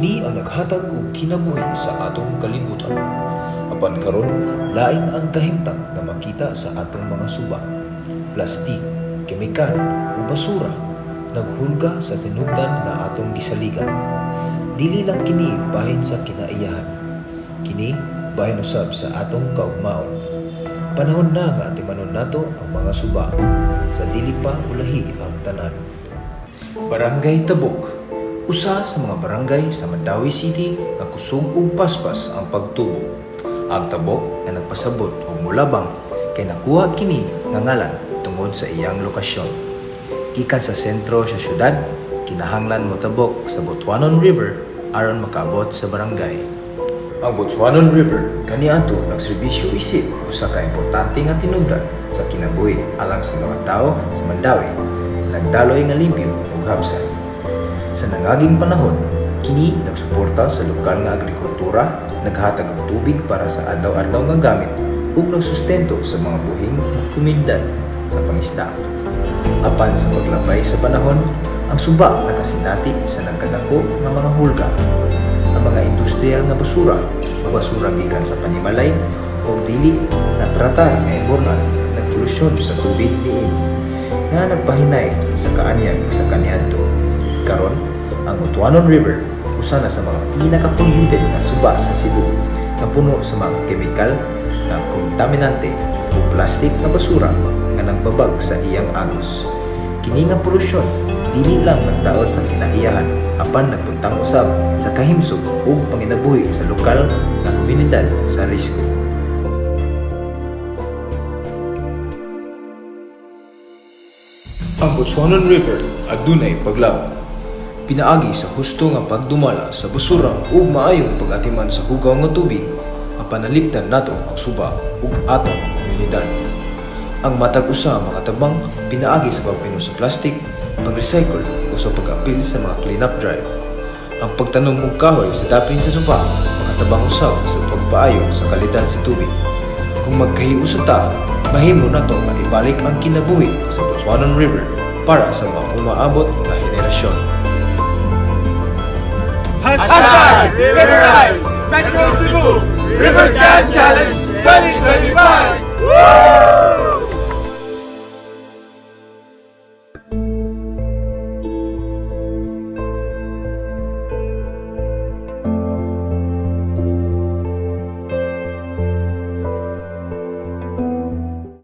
Kini ang naghatag og kinabuhi sa atong kalibutan. Apan karon lain ang kahimtang na makita sa atong mga suba. Plastik, kemikal ug basura naghulga sa tinubdan nga atong gisaligan. Dili lang kini bahin sa kinaiyahan. Kini bahin usab sa atong kaugmaon. Panahon na nga timanon nato ang mga suba sa dili pa ulahi ang tanan. Barangay Tabok, usa sa mga barangay sa Mandawi City nga kusog ug paspas ang pagtubo. Ang Tabok nga nagpasabot og mulabang kay nakuha kini nga ngalan tungod sa iyang lokasyon. Gikan sa sentro sa syudad, kinahanglan motabok sa Butuanon River aron makaabot sa barangay. Ang Butuanon River kaniadto nagserbisyo isip usa ka importante nga tinubdan sa kinabuhi alang sa mga tao sa Mandawi, nagdaloy nga limpyo ug habsay. Sa nangaging panahon, kini nagsuporta sa lokal nga agrikultura, naghatag og tubig para sa adlaw-adlaw nga gamit ug nagsustento sa mga buhing komunidad sa pangisda. Apan sa paglabay sa panahon, ang suba nakasinati sa nagkadako nga mga hulga. Ang mga industrial nga basura gikan sa panimalay ug dili na tratar nga ibornal nagpolusyon sa tubig niini nga nagpahinay sa kaanyag sa kaniadto. Karon, ang Butuanon River usa na sa mga pinaka-polluted nga suba sa Cebu nga puno sa mga kemikal nga kontaminante o plastik nga basura nga nagbabag sa iyang agos. Kini nga polusyon dili lang nagdaot sa kinaiyahan apan nagpuntang usab sa kahimsog ug panginabuhi sa lokal nga komunidad sa risgo. Ang Butuanon River adunay paglaom. Pinaagi sa husto nga pagdumala sa basura ug maayong pag-atiman sa hugaw nga tubig, mapanalipdan nato ang suba ug atong komunidad. Ang matag usa makatabang pinaagi sa pagpinos sa plastic, pag-recycle o sa pag-apil sa mga clean-up drive. Ang pagtanom og kahoy sa dapin sa suba makatabang usab sa pagpaayo sa kalidad sa tubig. Kung magkahiusa ta, mahimo nato nga ibalik ang kinabuhi sa Butuanon River para sa mga umaabot nga henerasyon. Hashtag Riverize Metro Cebu River Scan Challenge 2025! Woo!